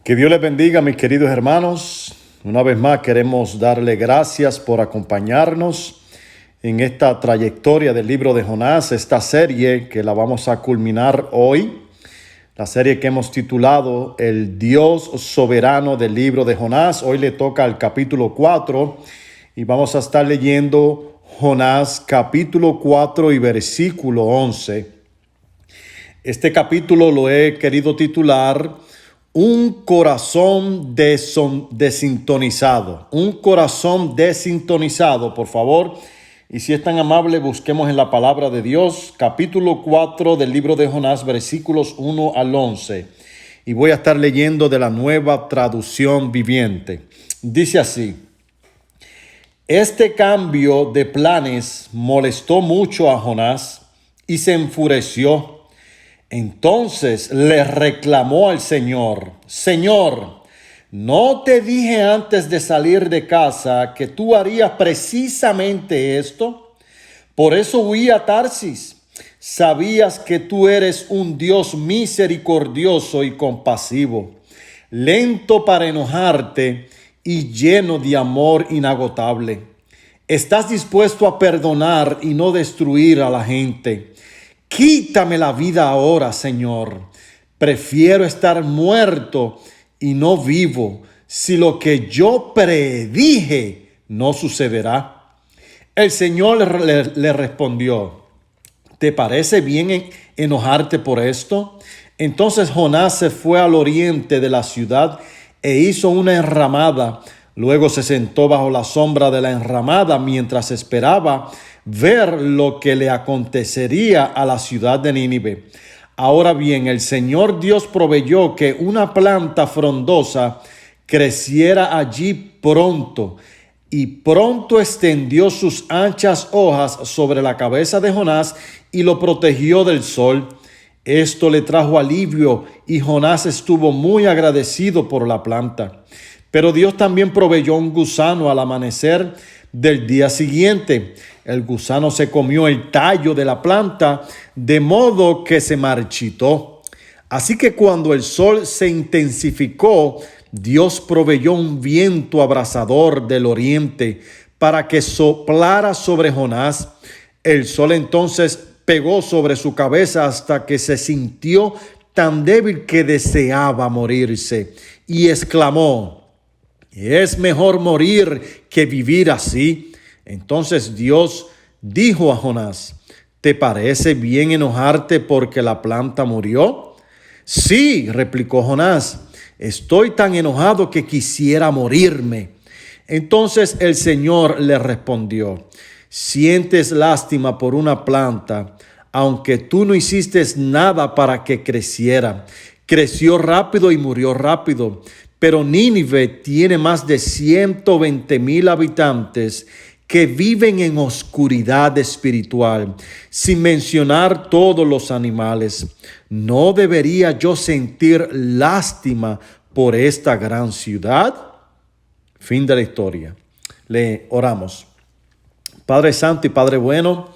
Que Dios les bendiga, mis queridos hermanos. Una vez más queremos darle gracias por acompañarnos en esta trayectoria del libro de Jonás, esta serie que la vamos a culminar hoy, la serie que hemos titulado El Dios Soberano del libro de Jonás. Hoy le toca el capítulo 4 y vamos a estar leyendo Jonás capítulo 4 y versículo 11. Este capítulo lo he querido titular Un corazón desintonizado. Un corazón desintonizado, por favor. Y si es tan amable, busquemos en la palabra de Dios, capítulo 4 del libro de Jonás, versículos 1 al 11. Y voy a estar leyendo de la Nueva Traducción Viviente. Dice así: Este cambio de planes molestó mucho a Jonás y se enfureció. Entonces le reclamó al Señor: Señor, ¿no te dije antes de salir de casa que tú harías precisamente esto? Por eso huí a Tarsis. Sabías que tú eres un Dios misericordioso y compasivo, lento para enojarte y lleno de amor inagotable. Estás dispuesto a perdonar y no destruir a la gente. Quítame la vida ahora, Señor. Prefiero estar muerto y no vivo si lo que yo predije no sucederá. El Señor le respondió: ¿te parece bien enojarte por esto? Entonces Jonás se fue al oriente de la ciudad e hizo una enramada. Luego se sentó bajo la sombra de la enramada mientras esperaba ver lo que le acontecería a la ciudad de Nínive. Ahora bien, el Señor Dios proveyó que una planta frondosa creciera allí pronto, y pronto extendió sus anchas hojas sobre la cabeza de Jonás y lo protegió del sol. Esto le trajo alivio y Jonás estuvo muy agradecido por la planta. Pero Dios también proveyó un gusano al amanecer del día siguiente. El gusano se comió el tallo de la planta, de modo que se marchitó. Así que cuando el sol se intensificó, Dios proveyó un viento abrasador del oriente para que soplara sobre Jonás. El sol entonces pegó sobre su cabeza hasta que se sintió tan débil que deseaba morirse, y exclamó: es mejor morir que vivir así. Entonces Dios dijo a Jonás: ¿te parece bien enojarte porque la planta murió? Sí, replicó Jonás, estoy tan enojado que quisiera morirme. Entonces el Señor le respondió: sientes lástima por una planta, aunque tú no hiciste nada para que creciera. Creció rápido y murió rápido. Pero Nínive tiene más de 120,000 habitantes que viven en oscuridad espiritual, sin mencionar todos los animales. ¿No debería yo sentir lástima por esta gran ciudad? Fin de la historia. Le oramos. Padre Santo y Padre bueno,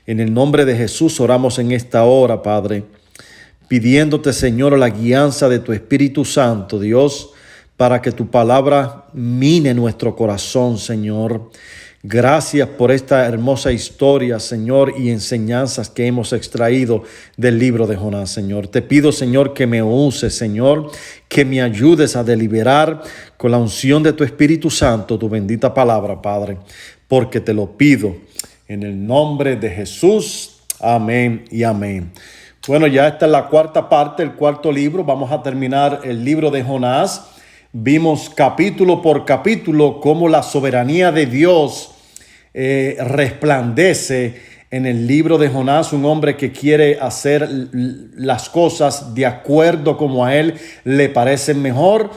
en el nombre de Jesús oramos en esta hora, Padre, pidiéndote, Señor, la guianza de tu Espíritu Santo, Dios, para que tu palabra mine nuestro corazón, Señor. Gracias por esta hermosa historia, Señor, y enseñanzas que hemos extraído del libro de Jonás, Señor. Te pido, Señor, que me uses, Señor, que me ayudes a deliberar con la unción de tu Espíritu Santo, tu bendita palabra, Padre, porque te lo pido en el nombre de Jesús. Amén y amén. Bueno, ya esta es la cuarta parte, el cuarto libro. Vamos a terminar el libro de Jonás. Vimos capítulo por capítulo cómo la soberanía de Dios resplandece en el libro de Jonás, un hombre que quiere hacer las cosas de acuerdo como a él le parecen mejor.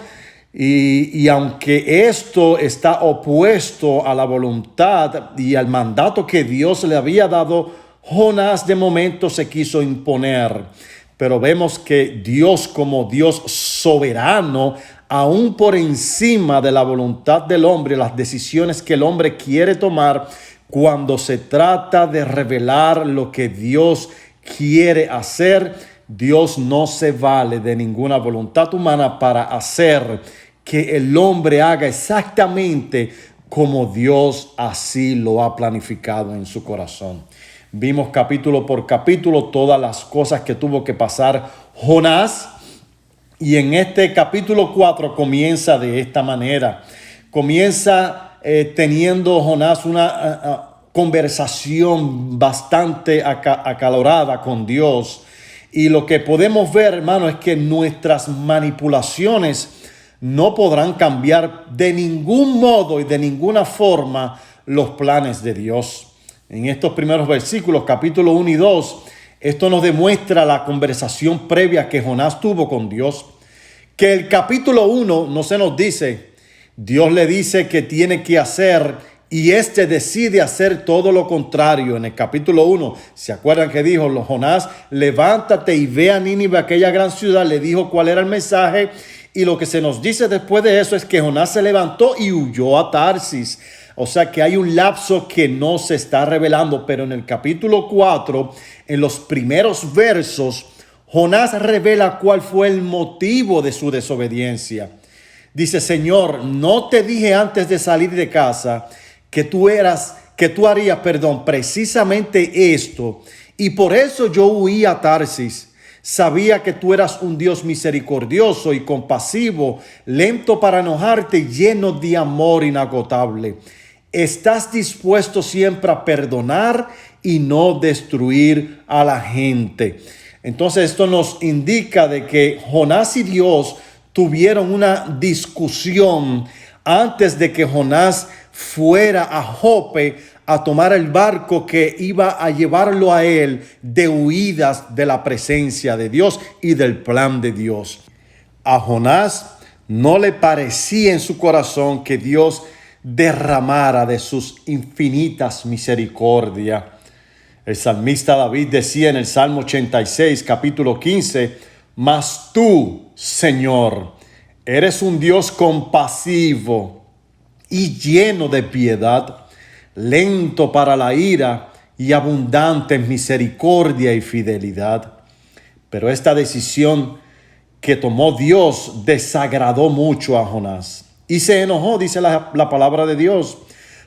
Y aunque esto está opuesto a la voluntad y al mandato que Dios le había dado, Jonás de momento se quiso imponer. Pero vemos que Dios, como Dios soberano, aún por encima de la voluntad del hombre, las decisiones que el hombre quiere tomar, cuando se trata de revelar lo que Dios quiere hacer, Dios no se vale de ninguna voluntad humana para hacer que el hombre haga exactamente como Dios así lo ha planificado en su corazón. Vimos capítulo por capítulo todas las cosas que tuvo que pasar Jonás. Y en este capítulo 4 comienza de esta manera. Comienza teniendo Jonás una conversación bastante acalorada con Dios. Y lo que podemos ver, hermano, es que nuestras manipulaciones no podrán cambiar de ningún modo y de ninguna forma los planes de Dios. En estos primeros versículos, capítulo 1 y 2, esto nos demuestra la conversación previa que Jonás tuvo con Dios. Que el capítulo 1 no se nos dice, Dios le dice que tiene que hacer y este decide hacer todo lo contrario. En el capítulo 1, ¿se acuerdan que dijo Jonás? Levántate y ve a Nínive, aquella gran ciudad. Le dijo cuál era el mensaje. Y lo que se nos dice después de eso es que Jonás se levantó y huyó a Tarsis. O sea que hay un lapso que no se está revelando. Pero en el capítulo 4, en los primeros versos, Jonás revela cuál fue el motivo de su desobediencia. Dice, Señor, no te dije antes de salir de casa que tú harías, precisamente esto. Y por eso yo huí a Tarsis. Sabía que tú eras un Dios misericordioso y compasivo, lento para enojarte, lleno de amor inagotable. Estás dispuesto siempre a perdonar y no destruir a la gente. Entonces esto nos indica de que Jonás y Dios tuvieron una discusión antes de que Jonás fuera a Jope a tomar el barco que iba a llevarlo a él de huidas de la presencia de Dios y del plan de Dios. A Jonás no le parecía en su corazón que Dios derramara de sus infinitas misericordias. El salmista David decía en el Salmo 86, capítulo 15, mas tú, Señor, eres un Dios compasivo y lleno de piedad, lento para la ira y abundante en misericordia y fidelidad. Pero esta decisión que tomó Dios desagradó mucho a Jonás y se enojó, dice la palabra de Dios.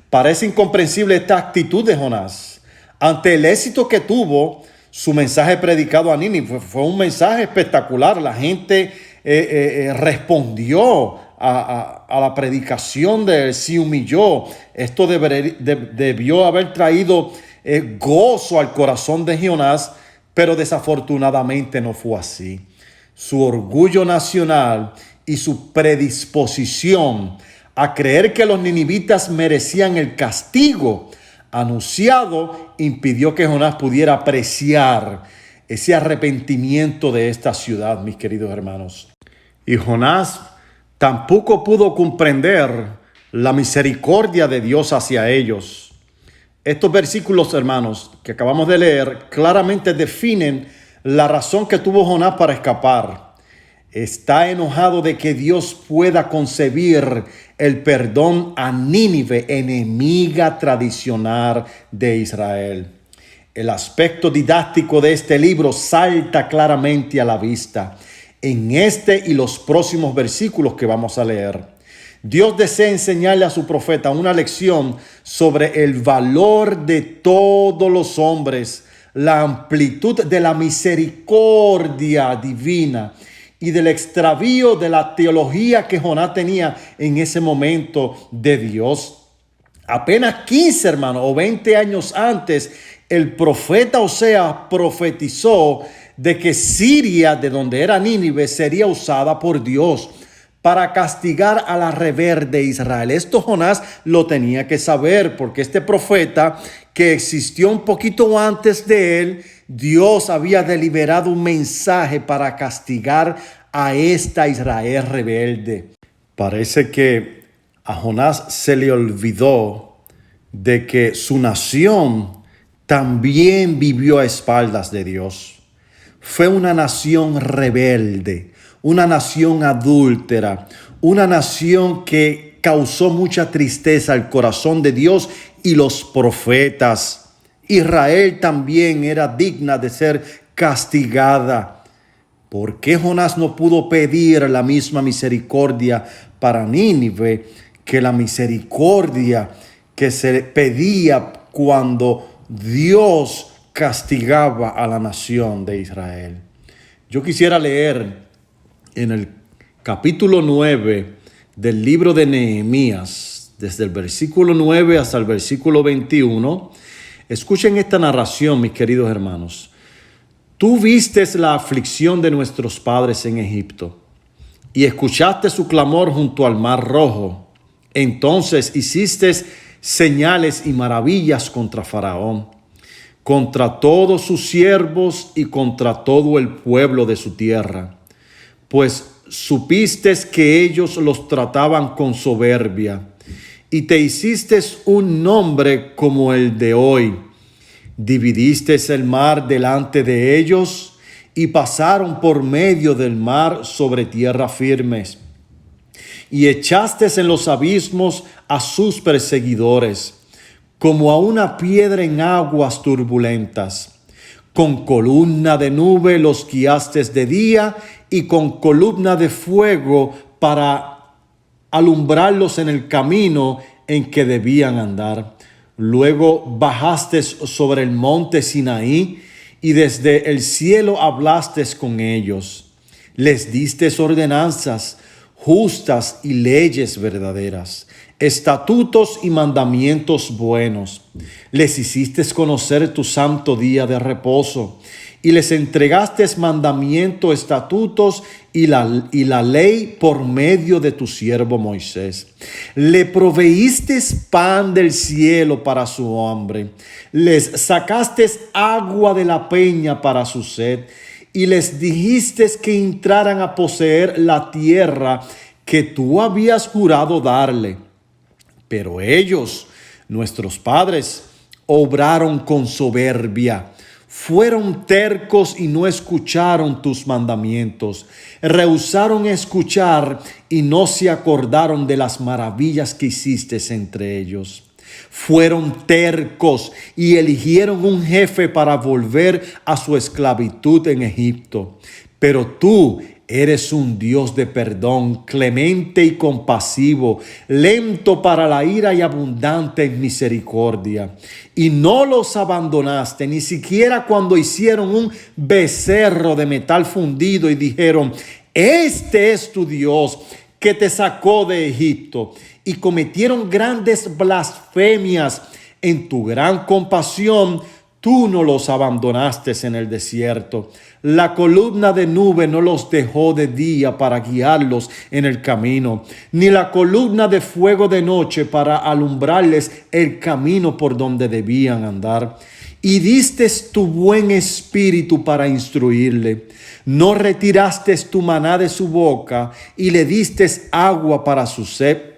Parece incomprensible esta actitud de Jonás. Ante el éxito que tuvo su mensaje predicado a Nínive, fue un mensaje espectacular. La gente respondió a la predicación de él, se humilló. Esto debió haber traído gozo al corazón de Jonás, pero desafortunadamente no fue así. Su orgullo nacional y su predisposición a creer que los ninivitas merecían el castigo anunciado impidió que Jonás pudiera apreciar ese arrepentimiento de esta ciudad, mis queridos hermanos. Y Jonás tampoco pudo comprender la misericordia de Dios hacia ellos. Estos versículos, hermanos, que acabamos de leer, claramente definen la razón que tuvo Jonás para escapar. Está enojado de que Dios pueda concebir el perdón a Nínive, enemiga tradicional de Israel. El aspecto didáctico de este libro salta claramente a la vista en este y los próximos versículos que vamos a leer. Dios desea enseñarle a su profeta una lección sobre el valor de todos los hombres, la amplitud de la misericordia divina y del extravío de la teología que Jonás tenía en ese momento de Dios. Apenas 15, hermanos, o 20 años antes, el profeta Oseas profetizó de que Siria, de donde era Nínive, sería usada por Dios para castigar a la rebelde Israel. Esto Jonás lo tenía que saber, porque este profeta que existió un poquito antes de él, Dios había deliberado un mensaje para castigar a esta Israel rebelde. Parece que a Jonás se le olvidó de que su nación también vivió a espaldas de Dios. Fue una nación rebelde, una nación adúltera, una nación que causó mucha tristeza al corazón de Dios y los profetas. Israel también era digna de ser castigada. ¿Por qué Jonás no pudo pedir la misma misericordia para Nínive que la misericordia que se pedía cuando Dios castigaba a la nación de Israel? Yo quisiera leer en el capítulo 9 del libro de Nehemías, desde el versículo 9 hasta el versículo 21. Escuchen esta narración, mis queridos hermanos. Tú vistes la aflicción de nuestros padres en Egipto y escuchaste su clamor junto al mar Rojo. Entonces hiciste señales y maravillas contra Faraón, contra todos sus siervos y contra todo el pueblo de su tierra, pues supiste que ellos los trataban con soberbia y te hiciste un nombre como el de hoy. Dividiste el mar delante de ellos y pasaron por medio del mar sobre tierra firmes. Y echaste en los abismos a sus perseguidores, como a una piedra en aguas turbulentas. Con columna de nube los guiaste de día y con columna de fuego para alumbrarlos en el camino en que debían andar. Luego bajaste sobre el monte Sinaí y desde el cielo hablaste con ellos. Les diste ordenanzas justas y leyes verdaderas, estatutos y mandamientos buenos. Les hiciste conocer tu santo día de reposo y les entregaste mandamientos, estatutos y la ley por medio de tu siervo Moisés. Le proveíste pan del cielo para su hambre, les sacaste agua de la peña para su sed, y les dijiste que entraran a poseer la tierra que tú habías jurado darle. Pero ellos, nuestros padres, obraron con soberbia. Fueron tercos y no escucharon tus mandamientos. Rehusaron escuchar y no se acordaron de las maravillas que hiciste entre ellos. Fueron tercos y eligieron un jefe para volver a su esclavitud en Egipto. Pero tú eres un Dios de perdón, clemente y compasivo, lento para la ira y abundante en misericordia. Y no los abandonaste, ni siquiera cuando hicieron un becerro de metal fundido y dijeron: este es tu Dios que te sacó de Egipto. Y cometieron grandes blasfemias. En tu gran compasión, tú no los abandonaste en el desierto. La columna de nube no los dejó de día para guiarlos en el camino, ni la columna de fuego de noche para alumbrarles el camino por donde debían andar. Y diste tu buen espíritu para instruirle. No retiraste tu maná de su boca y le diste agua para su sed.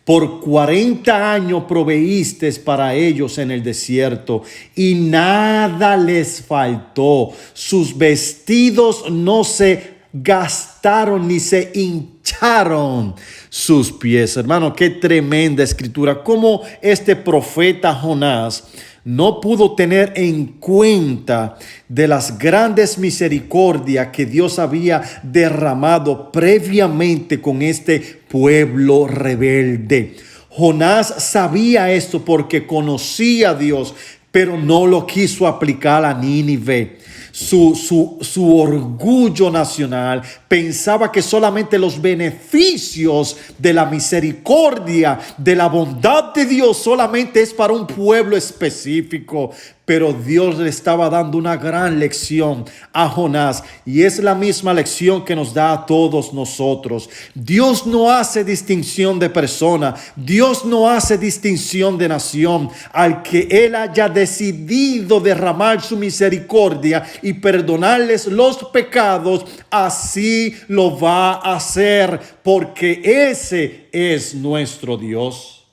Por 40 años proveíste para ellos en el desierto y nada les faltó. Sus vestidos no se gastaron ni se hincharon sus pies. Hermano, qué tremenda escritura. Cómo este profeta Jonás no pudo tener en cuenta de las grandes misericordias que Dios había derramado previamente con este pueblo rebelde. Jonás sabía esto porque conocía a Dios, pero no lo quiso aplicar a Nínive. Su orgullo nacional pensaba que solamente los beneficios de la misericordia, de la bondad de Dios solamente es para un pueblo específico. Pero Dios le estaba dando una gran lección a Jonás, y es la misma lección que nos da a todos nosotros. Dios no hace distinción de persona, Dios no hace distinción de nación. Al que Él haya decidido derramar su misericordia y perdonarles los pecados, así lo va a hacer, porque ese es nuestro Dios.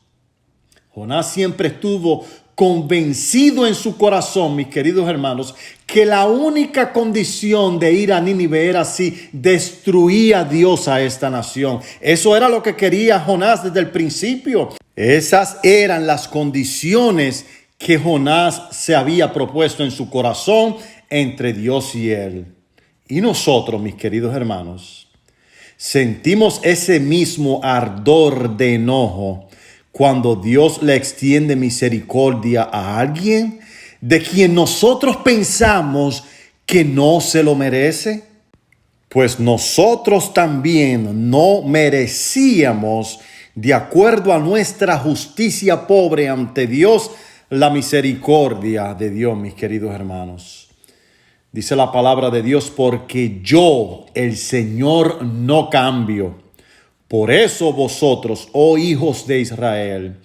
Jonás siempre estuvo convencido en su corazón, mis queridos hermanos, que la única condición de ir a Nínive era si destruía Dios a esta nación. Eso era lo que quería Jonás desde el principio. Esas eran las condiciones que Jonás se había propuesto en su corazón entre Dios y él. Y nosotros, mis queridos hermanos, sentimos ese mismo ardor de enojo cuando Dios le extiende misericordia a alguien de quien nosotros pensamos que no se lo merece. Pues nosotros también no merecíamos, de acuerdo a nuestra justicia pobre ante Dios, la misericordia de Dios, mis queridos hermanos. Dice la palabra de Dios, porque yo, el Señor, no cambio. Por eso vosotros, oh hijos de Israel,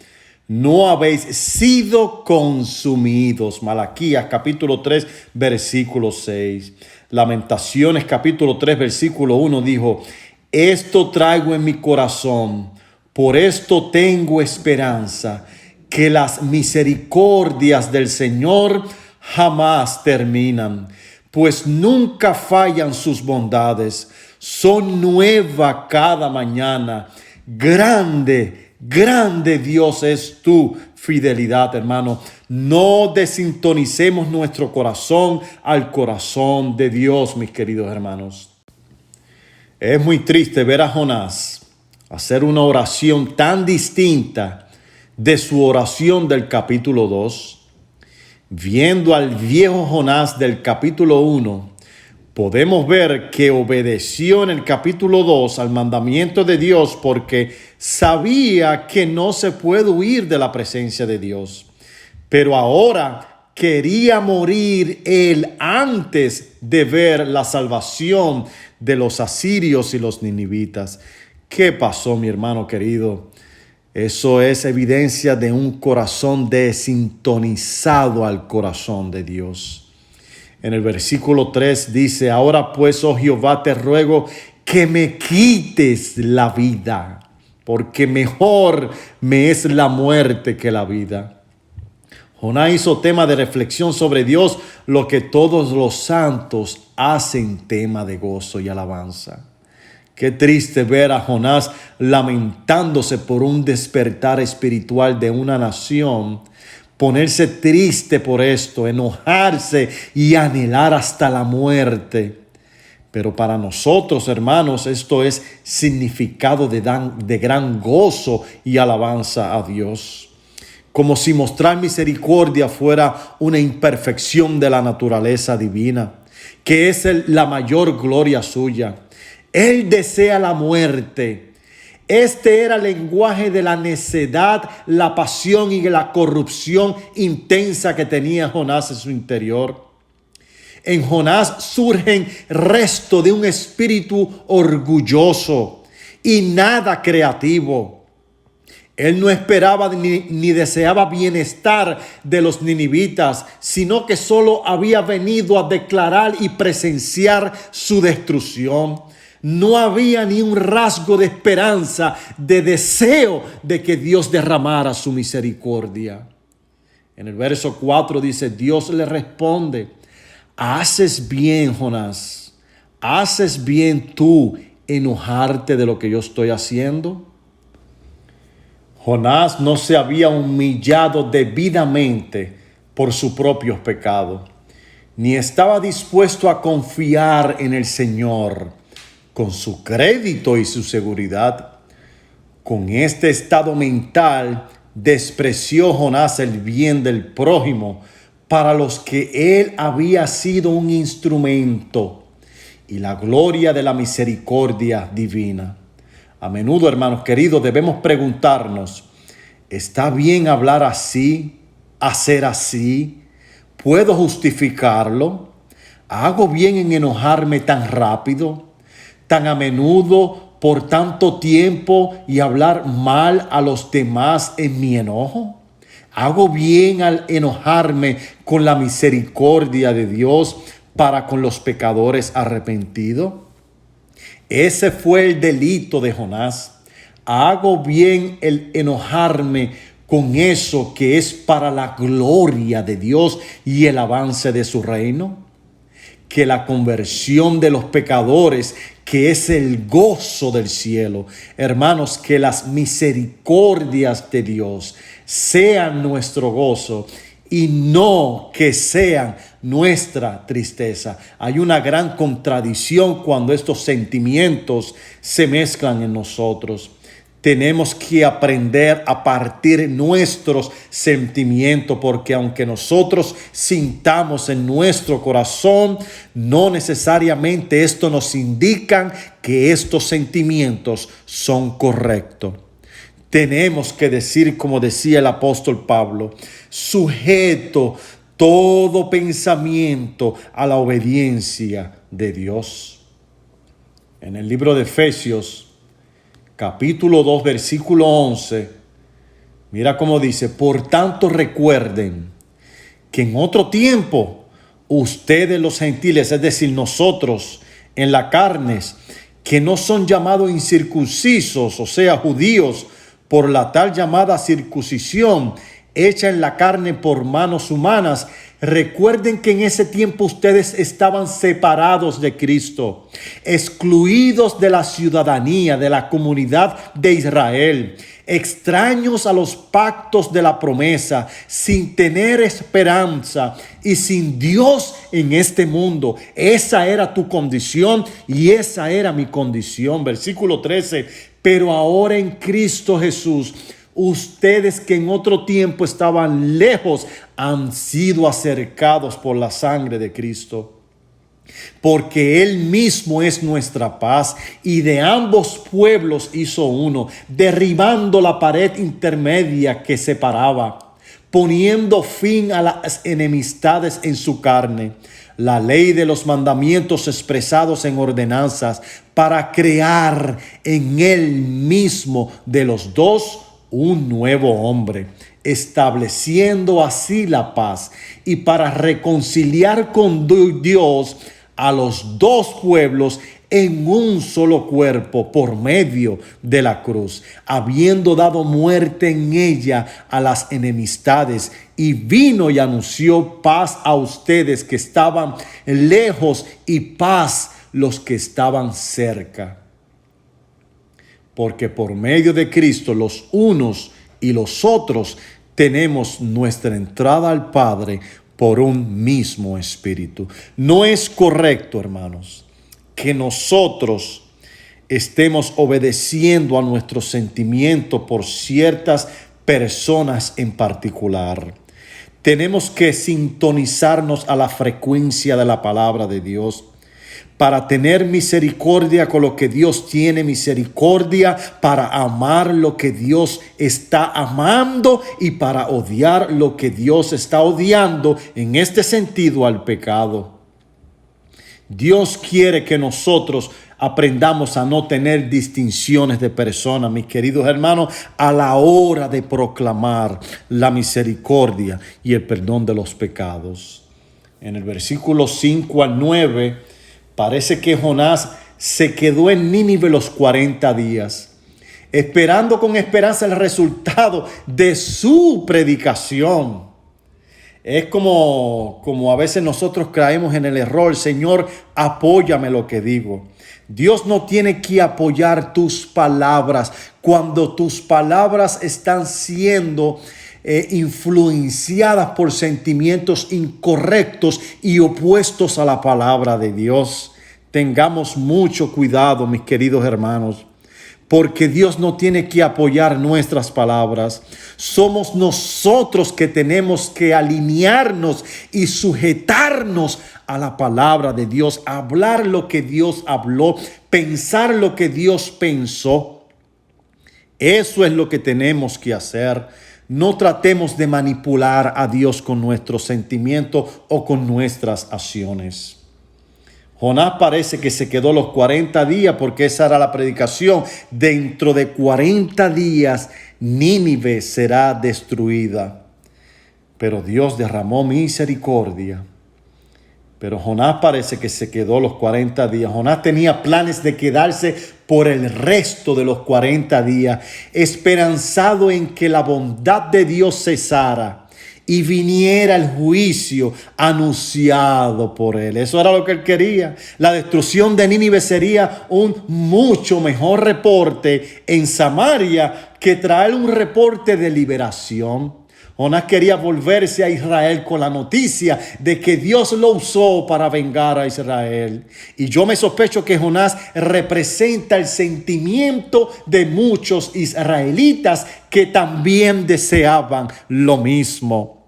no habéis sido consumidos. Malaquías capítulo 3, versículo 6. Lamentaciones capítulo 3, versículo 1 dijo, esto traigo en mi corazón, por esto tengo esperanza, que las misericordias del Señor jamás terminan, pues nunca fallan sus bondades, son nuevas cada mañana. Grande, grande Dios es tu fidelidad, hermano. No desintonicemos nuestro corazón al corazón de Dios, mis queridos hermanos. Es muy triste ver a Jonás hacer una oración tan distinta de su oración del capítulo 2. Viendo al viejo Jonás del capítulo 1, podemos ver que obedeció en el capítulo 2 al mandamiento de Dios porque sabía que no se puede huir de la presencia de Dios. Pero ahora quería morir él antes de ver la salvación de los asirios y los ninivitas. ¿Qué pasó, mi hermano querido? Eso es evidencia de un corazón desintonizado al corazón de Dios. En el versículo 3 dice, ahora pues, oh Jehová, te ruego que me quites la vida, porque mejor me es la muerte que la vida. Jonás hizo tema de reflexión sobre Dios, lo que todos los santos hacen tema de gozo y alabanza. Qué triste ver a Jonás lamentándose por un despertar espiritual de una nación, ponerse triste por esto, enojarse y anhelar hasta la muerte. Pero para nosotros, hermanos, esto es significado de gran gozo y alabanza a Dios. Como si mostrar misericordia fuera una imperfección de la naturaleza divina, que es la mayor gloria suya. Él desea la muerte. Este era el lenguaje de la necedad, la pasión y la corrupción intensa que tenía Jonás en su interior. En Jonás surgen restos de un espíritu orgulloso y nada creativo. Él no esperaba ni deseaba bienestar de los ninivitas, sino que solo había venido a declarar y presenciar su destrucción. No había ni un rasgo de esperanza, de deseo de que Dios derramara su misericordia. En el verso 4 dice, Dios le responde, haces bien, Jonás, haces bien tú enojarte de lo que yo estoy haciendo. Jonás no se había humillado debidamente por sus propios pecados, ni estaba dispuesto a confiar en el Señor con su crédito y su seguridad. Con este estado mental despreció Jonás el bien del prójimo para los que él había sido un instrumento y la gloria de la misericordia divina. A menudo, hermanos queridos, debemos preguntarnos, ¿está bien hablar así, hacer así? ¿Puedo justificarlo? ¿Hago bien en enojarme tan rápido, tan a menudo, por tanto tiempo y hablar mal a los demás en mi enojo? ¿Hago bien al enojarme con la misericordia de Dios para con los pecadores arrepentidos? Ese fue el delito de Jonás. ¿Hago bien el enojarme con eso que es para la gloria de Dios y el avance de su reino? Que la conversión de los pecadores, que es el gozo del cielo, hermanos, que las misericordias de Dios sean nuestro gozo y no que sean nuestra tristeza. Hay una gran contradicción cuando estos sentimientos se mezclan en nosotros. Tenemos que aprender a partir nuestros sentimientos, porque aunque nosotros sintamos en nuestro corazón, no necesariamente esto nos indica que estos sentimientos son correctos. Tenemos que decir, como decía el apóstol Pablo, sujeto todo pensamiento a la obediencia de Dios. En el libro de Efesios, capítulo 2, versículo 11, mira cómo dice: por tanto recuerden que en otro tiempo ustedes los gentiles, es decir, nosotros en la carne, que no son llamados incircuncisos, o sea, judíos, por la tal llamada circuncisión hecha en la carne por manos humanas. Recuerden que en ese tiempo ustedes estaban separados de Cristo, excluidos de la ciudadanía, de la comunidad de Israel, extraños a los pactos de la promesa, sin tener esperanza y sin Dios en este mundo. Esa era tu condición y esa era mi condición. Versículo 13, pero ahora en Cristo Jesús, ustedes que en otro tiempo estaban lejos, han sido acercados por la sangre de Cristo. Porque Él mismo es nuestra paz y de ambos pueblos hizo uno, derribando la pared intermedia que separaba, poniendo fin a las enemistades en su carne, la ley de los mandamientos expresados en ordenanzas, para crear en Él mismo de los dos un nuevo hombre, estableciendo así la paz, y para reconciliar con Dios a los dos pueblos en un solo cuerpo por medio de la cruz, habiendo dado muerte en ella a las enemistades, y vino y anunció paz a ustedes que estaban lejos y paz los que estaban cerca. Porque por medio de Cristo los unos y los otros tenemos nuestra entrada al Padre por un mismo Espíritu. No es correcto, hermanos, que nosotros estemos obedeciendo a nuestros sentimientos por ciertas personas en particular. Tenemos que sintonizarnos a la frecuencia de la palabra de Dios, para tener misericordia con lo que Dios tiene misericordia, para amar lo que Dios está amando y para odiar lo que Dios está odiando, en este sentido al pecado. Dios quiere que nosotros aprendamos a no tener distinciones de personas, mis queridos hermanos, a la hora de proclamar la misericordia y el perdón de los pecados. En el versículo 5 al 9, parece que Jonás se quedó en Nínive los 40 días, esperando con esperanza el resultado de su predicación. Es como a veces nosotros caemos en el error: Señor, apóyame lo que digo. Dios no tiene que apoyar tus palabras cuando tus palabras están siendo influenciadas por sentimientos incorrectos y opuestos a la palabra de Dios. Tengamos mucho cuidado, mis queridos hermanos, porque Dios no tiene que apoyar nuestras palabras. Somos nosotros que tenemos que alinearnos y sujetarnos a la palabra de Dios, hablar lo que Dios habló, pensar lo que Dios pensó. Eso es lo que tenemos que hacer. No tratemos de manipular a Dios con nuestros sentimientos o con nuestras acciones. Jonás parece que se quedó los 40 días porque esa era la predicación. Dentro de 40 días Nínive será destruida. Pero Dios derramó misericordia. Pero Jonás parece que se quedó los 40 días. Jonás tenía planes de quedarse por el resto de los 40 días, esperanzado en que la bondad de Dios cesara y viniera el juicio anunciado por él. Eso era lo que él quería. La destrucción de Nínive sería un mucho mejor reporte en Samaria que traer un reporte de liberación. Jonás quería volverse a Israel con la noticia de que Dios lo usó para vengar a Israel. Y yo me sospecho que Jonás representa el sentimiento de muchos israelitas que también deseaban lo mismo.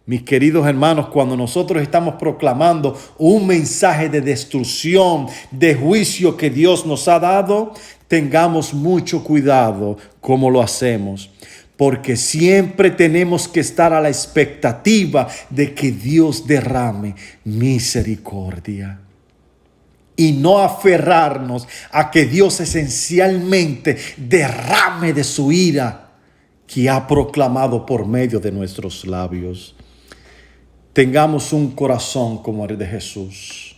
Mis queridos hermanos, cuando nosotros estamos proclamando un mensaje de destrucción, de juicio que Dios nos ha dado, tengamos mucho cuidado cómo lo hacemos, porque siempre tenemos que estar a la expectativa de que Dios derrame misericordia. Y no aferrarnos a que Dios esencialmente derrame de su ira que ha proclamado por medio de nuestros labios. Tengamos un corazón como el de Jesús.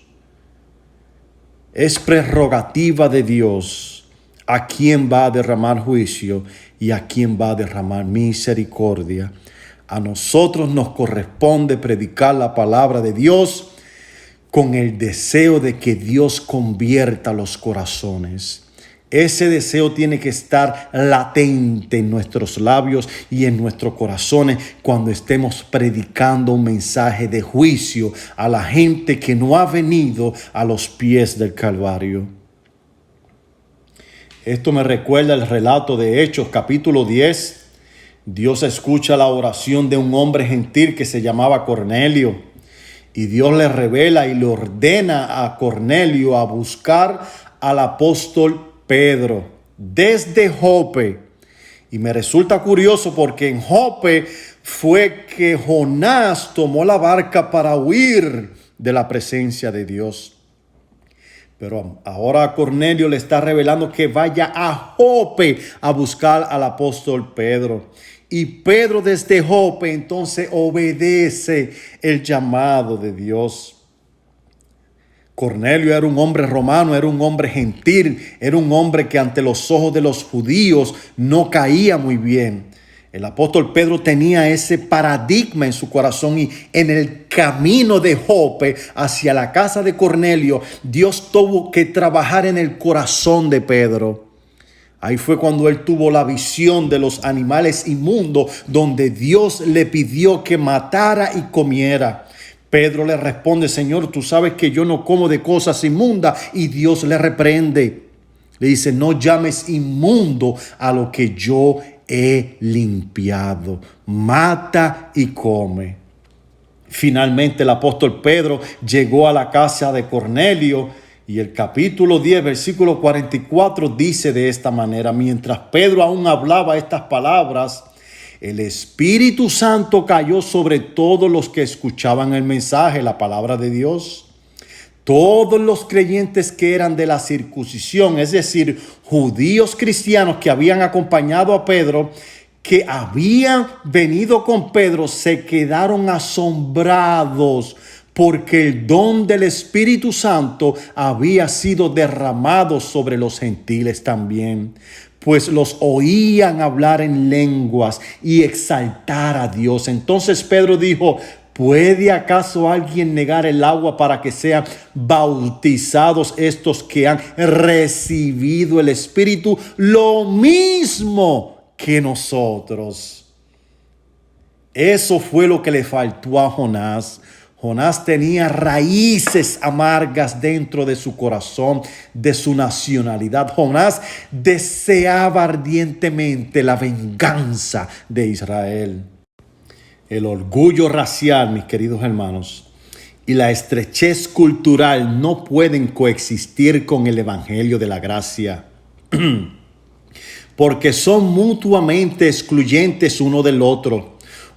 Es prerrogativa de Dios a quién va a derramar juicio y a quién va a derramar misericordia. A nosotros nos corresponde predicar la palabra de Dios con el deseo de que Dios convierta los corazones. Ese deseo tiene que estar latente en nuestros labios y en nuestros corazones cuando estemos predicando un mensaje de juicio a la gente que no ha venido a los pies del Calvario. Esto me recuerda el relato de Hechos, capítulo 10. Dios escucha la oración de un hombre gentil que se llamaba Cornelio. Y Dios le revela y le ordena a Cornelio a buscar al apóstol Pedro desde Jope. Y me resulta curioso porque en Jope fue que Jonás tomó la barca para huir de la presencia de Dios. Pero ahora Cornelio le está revelando que vaya a Jope a buscar al apóstol Pedro. Y Pedro desde Jope entonces obedece el llamado de Dios. Cornelio era un hombre romano, era un hombre gentil, era un hombre que ante los ojos de los judíos no caía muy bien. El apóstol Pedro tenía ese paradigma en su corazón y en el camino de Jope hacia la casa de Cornelio, Dios tuvo que trabajar en el corazón de Pedro. Ahí fue cuando él tuvo la visión de los animales inmundos, donde Dios le pidió que matara y comiera. Pedro le responde: Señor, tú sabes que yo no como de cosas inmundas. Y Dios le reprende. Le dice: no llames inmundo a lo que yo he limpiado. Mata y come. Finalmente el apóstol Pedro llegó a la casa de Cornelio. Y el capítulo 10, versículo 44 dice de esta manera: mientras Pedro aún hablaba estas palabras, el Espíritu Santo cayó sobre todos los que escuchaban el mensaje, la palabra de Dios. Todos los creyentes que eran de la circuncisión, es decir, judíos cristianos que habían acompañado a Pedro, que habían venido con Pedro, se quedaron asombrados porque el don del Espíritu Santo había sido derramado sobre los gentiles también, pues los oían hablar en lenguas y exaltar a Dios. Entonces Pedro dijo: ¿puede acaso alguien negar el agua para que sean bautizados estos que han recibido el Espíritu lo mismo que nosotros? Eso fue lo que le faltó a Jonás. Jonás tenía raíces amargas dentro de su corazón, de su nacionalidad. Jonás deseaba ardientemente la venganza de Israel. El orgullo racial, mis queridos hermanos, y la estrechez cultural no pueden coexistir con el evangelio de la gracia, porque son mutuamente excluyentes uno del otro.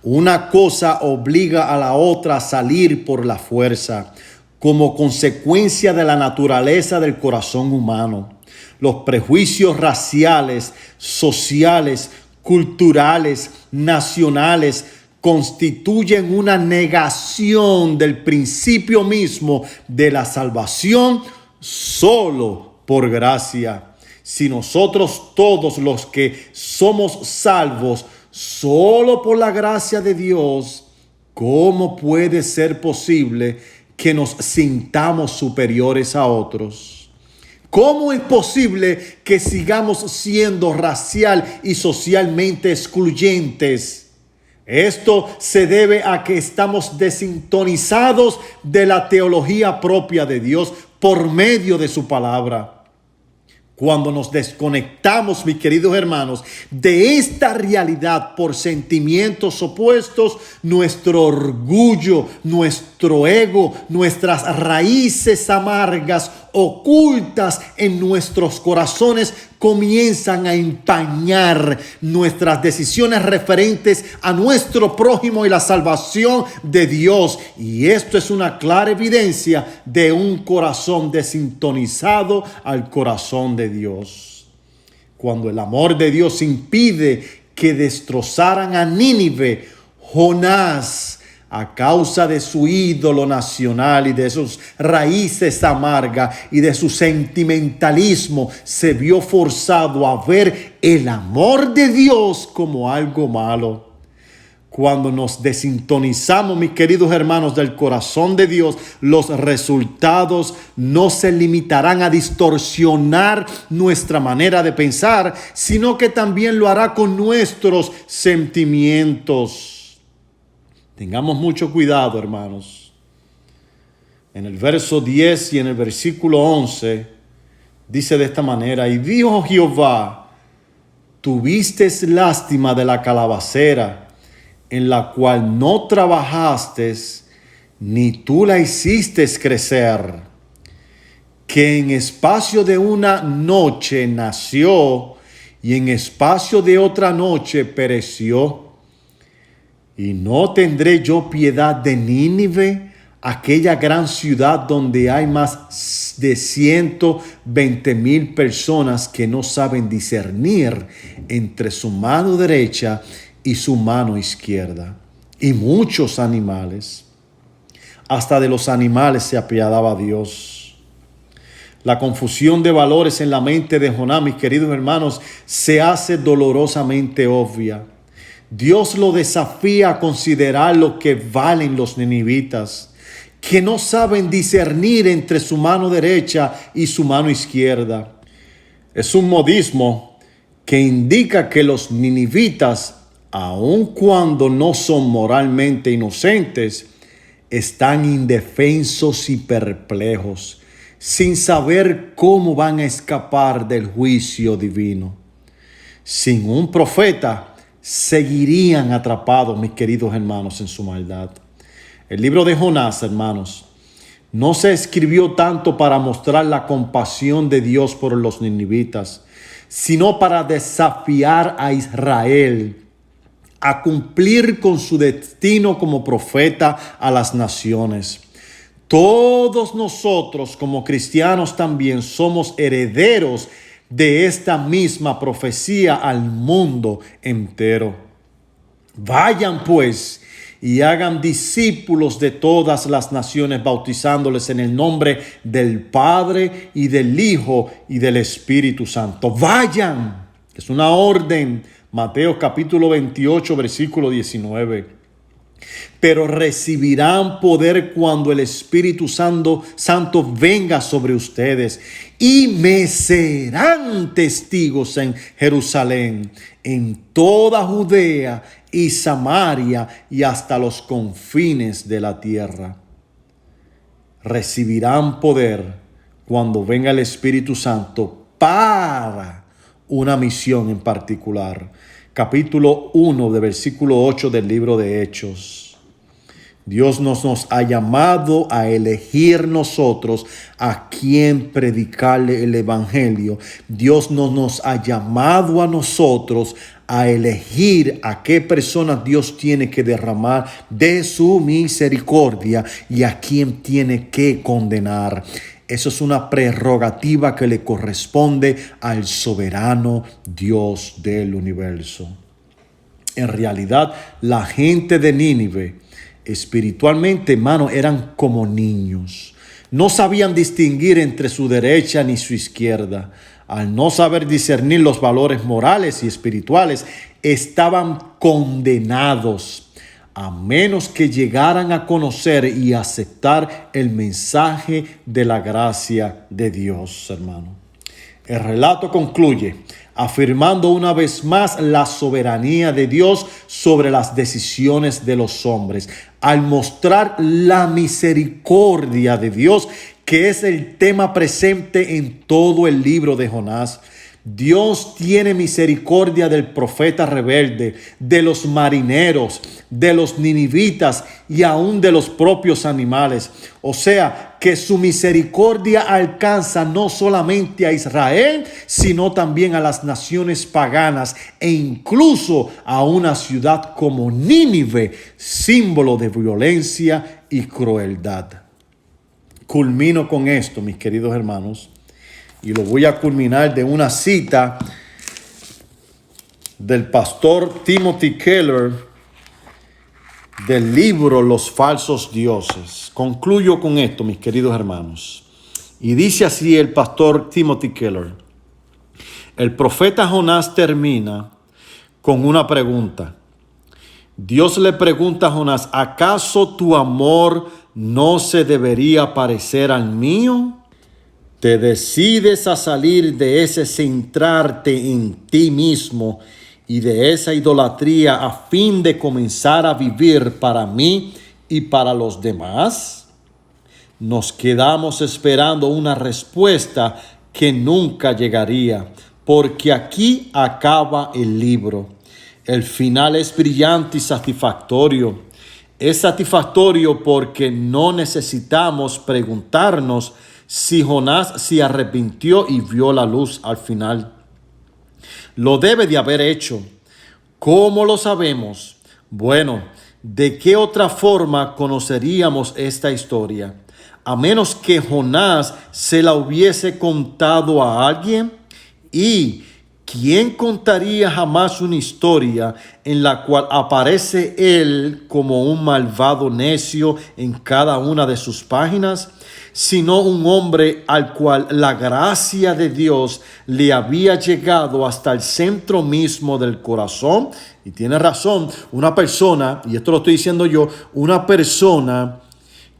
Una cosa obliga a la otra a salir por la fuerza, como consecuencia de la naturaleza del corazón humano. Los prejuicios raciales, sociales, culturales, nacionales, constituyen una negación del principio mismo de la salvación solo por gracia. Si nosotros todos los que somos salvos solo por la gracia de Dios, ¿cómo puede ser posible que nos sintamos superiores a otros? ¿Cómo es posible que sigamos siendo racial y socialmente excluyentes? Esto se debe a que estamos desintonizados de la teología propia de Dios por medio de su palabra. Cuando nos desconectamos, mis queridos hermanos, de esta realidad por sentimientos opuestos, nuestro orgullo, nuestro ego, nuestras raíces amargas ocultas en nuestros corazones comienzan a empañar nuestras decisiones referentes a nuestro prójimo y la salvación de Dios. Y esto es una clara evidencia de un corazón desintonizado al corazón de Dios. Cuando el amor de Dios impide que destrozaran a Nínive, Jonás, a causa de su ídolo nacional y de sus raíces amargas y de su sentimentalismo, se vio forzado a ver el amor de Dios como algo malo. Cuando nos desintonizamos, mis queridos hermanos, del corazón de Dios, los resultados no se limitarán a distorsionar nuestra manera de pensar, sino que también lo hará con nuestros sentimientos. Tengamos mucho cuidado, hermanos. En el verso 10 y en el versículo 11 dice de esta manera: y dijo Jehová, tuviste lástima de la calabacera, en la cual no trabajaste, ni tú la hiciste crecer, que en espacio de una noche nació, y en espacio de otra noche pereció. Y no tendré yo piedad de Nínive, aquella gran ciudad donde hay más de 120,000 personas que no saben discernir entre su mano derecha y su mano izquierda, y muchos animales. Hasta de los animales se apiadaba Dios. La confusión de valores en la mente de Jonás, mis queridos hermanos, se hace dolorosamente obvia. Dios lo desafía a considerar lo que valen los ninivitas, que no saben discernir entre su mano derecha y su mano izquierda. Es un modismo que indica que los ninivitas, aun cuando no son moralmente inocentes, están indefensos y perplejos, sin saber cómo van a escapar del juicio divino. Sin un profeta, seguirían atrapados, mis queridos hermanos, en su maldad. El libro de Jonás, hermanos, no se escribió tanto para mostrar la compasión de Dios por los ninivitas, sino para desafiar a Israel a cumplir con su destino como profeta a las naciones. Todos nosotros como cristianos también somos herederos de esta misma profecía al mundo entero. Vayan pues y hagan discípulos de todas las naciones, bautizándoles en el nombre del Padre y del Hijo y del Espíritu Santo. Vayan, es una orden. Mateo capítulo 28, versículo 19. Pero recibirán poder cuando el Espíritu Santo venga sobre ustedes, y me serán testigos en Jerusalén, en toda Judea y Samaria y hasta los confines de la tierra. Recibirán poder cuando venga el Espíritu Santo para una misión en particular. Capítulo 1 de versículo 8 del libro de Hechos. Dios nos ha llamado a elegir nosotros a quien predicarle el evangelio. Dios nos ha llamado a nosotros a elegir a qué personas Dios tiene que derramar de su misericordia y a quién tiene que condenar. Eso es una prerrogativa que le corresponde al soberano Dios del universo. En realidad, la gente de Nínive, espiritualmente, hermano, eran como niños. No sabían distinguir entre su derecha ni su izquierda. Al no saber discernir los valores morales y espirituales, estaban condenados, a menos que llegaran a conocer y aceptar el mensaje de la gracia de Dios, hermano. El relato concluye: afirmando una vez más la soberanía de Dios sobre las decisiones de los hombres, al mostrar la misericordia de Dios, que es el tema presente en todo el libro de Jonás. Dios tiene misericordia del profeta rebelde, de los marineros, de los ninivitas y aún de los propios animales. O sea, que su misericordia alcanza no solamente a Israel, sino también a las naciones paganas e incluso a una ciudad como Nínive, símbolo de violencia y crueldad. Culmino con esto, mis queridos hermanos. Y lo voy a culminar de una cita del pastor Timothy Keller del libro Los falsos dioses. Concluyo con esto, mis queridos hermanos. Y dice así el pastor Timothy Keller. El profeta Jonás termina con una pregunta. Dios le pregunta a Jonás, ¿acaso tu amor no se debería parecer al mío? Te decides a salir de ese centrarte en ti mismo y de esa idolatría a fin de comenzar a vivir para mí y para los demás. Nos quedamos esperando una respuesta que nunca llegaría, porque aquí acaba el libro. El final es brillante y satisfactorio. Es satisfactorio porque no necesitamos preguntarnos si Jonás se arrepintió y vio la luz al final. Lo debe de haber hecho. ¿Cómo lo sabemos? Bueno, ¿de qué otra forma conoceríamos esta historia? A menos que Jonás se la hubiese contado a alguien. ¿Y quién contaría jamás una historia en la cual aparece él como un malvado necio en cada una de sus páginas? Sino un hombre al cual la gracia de Dios le había llegado hasta el centro mismo del corazón. Y tiene razón, una persona, y esto lo estoy diciendo yo, una persona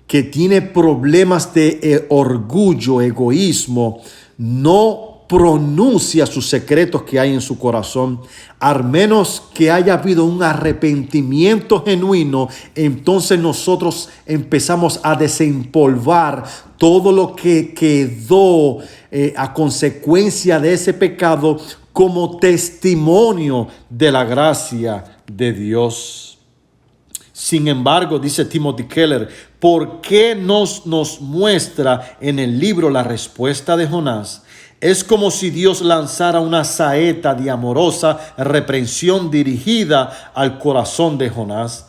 que tiene problemas de orgullo, egoísmo, no pronuncia sus secretos que hay en su corazón, al menos que haya habido un arrepentimiento genuino. Entonces nosotros empezamos a desempolvar todo lo que quedó a consecuencia de ese pecado como testimonio de la gracia de Dios. Sin embargo, dice Timothy Keller, ¿por qué nos muestra en el libro la respuesta de Jonás? Es como si Dios lanzara una saeta de amorosa reprensión dirigida al corazón de Jonás.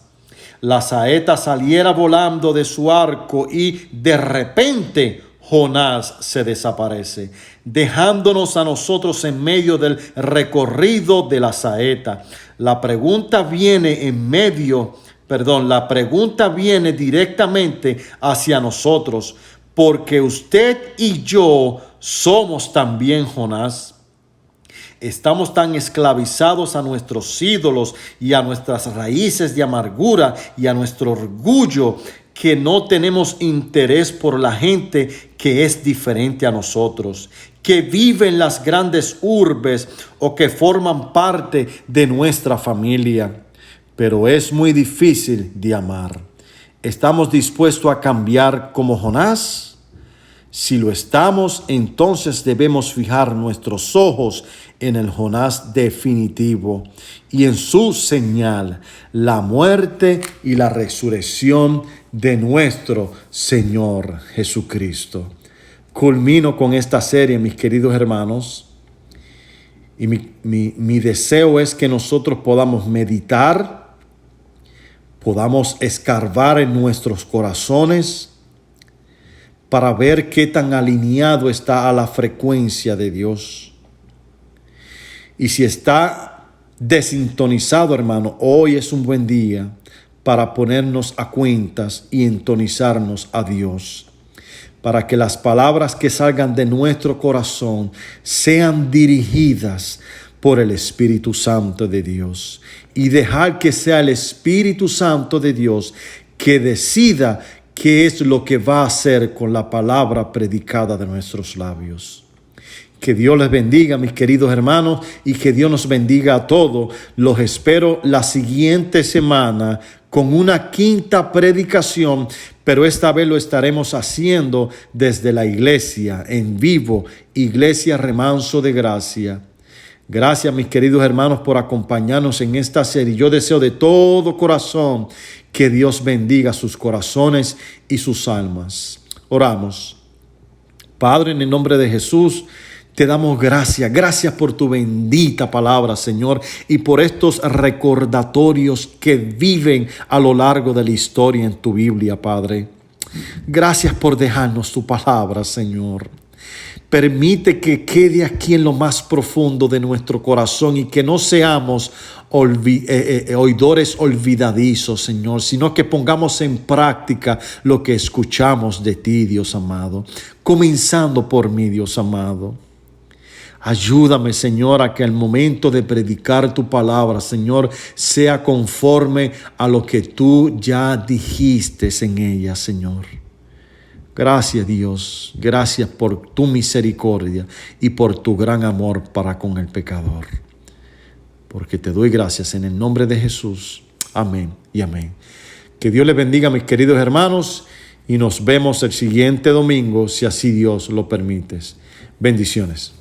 La saeta saliera volando de su arco y de repente Jonás se desaparece, dejándonos a nosotros en medio del recorrido de la saeta. La pregunta viene directamente hacia nosotros, porque usted y yo somos también Jonás. Estamos tan esclavizados a nuestros ídolos y a nuestras raíces de amargura y a nuestro orgullo que no tenemos interés por la gente que es diferente a nosotros, que vive en las grandes urbes o que forman parte de nuestra familia. Pero es muy difícil de amar. ¿Estamos dispuestos a cambiar como Jonás? Si lo estamos, entonces debemos fijar nuestros ojos en el Jonás definitivo y en su señal, la muerte y la resurrección de nuestro Señor Jesucristo. Culmino con esta serie, mis queridos hermanos, y mi deseo es que nosotros podamos meditar, podamos escarbar en nuestros corazones para ver qué tan alineado está a la frecuencia de Dios. Y si está desintonizado, hermano, hoy es un buen día para ponernos a cuentas y entonizarnos a Dios, para que las palabras que salgan de nuestro corazón sean dirigidas por el Espíritu Santo de Dios, y dejar que sea el Espíritu Santo de Dios que decida qué es lo que va a hacer con la palabra predicada de nuestros labios. Que Dios les bendiga, mis queridos hermanos, y que Dios nos bendiga a todos. Los espero la siguiente semana con una quinta predicación, pero esta vez lo estaremos haciendo desde la iglesia, en vivo, Iglesia Remanso de Gracia. Gracias, mis queridos hermanos, por acompañarnos en esta serie. Yo deseo de todo corazón que Dios bendiga sus corazones y sus almas. Oramos. Padre, en el nombre de Jesús, te damos gracias. Gracias por tu bendita palabra, Señor, y por estos recordatorios que viven a lo largo de la historia en tu Biblia, Padre. Gracias por dejarnos tu palabra, Señor. Permite que quede aquí en lo más profundo de nuestro corazón y que no seamos oidores olvidadizos, Señor, sino que pongamos en práctica lo que escuchamos de ti, Dios amado, comenzando por mí, Dios amado. Ayúdame, Señor, a que el momento de predicar tu palabra, Señor, sea conforme a lo que tú ya dijiste en ella, Señor. Gracias, Dios. Gracias por tu misericordia y por tu gran amor para con el pecador. Porque te doy gracias en el nombre de Jesús. Amén y amén. Que Dios les bendiga, mis queridos hermanos, y nos vemos el siguiente domingo, si así Dios lo permite. Bendiciones.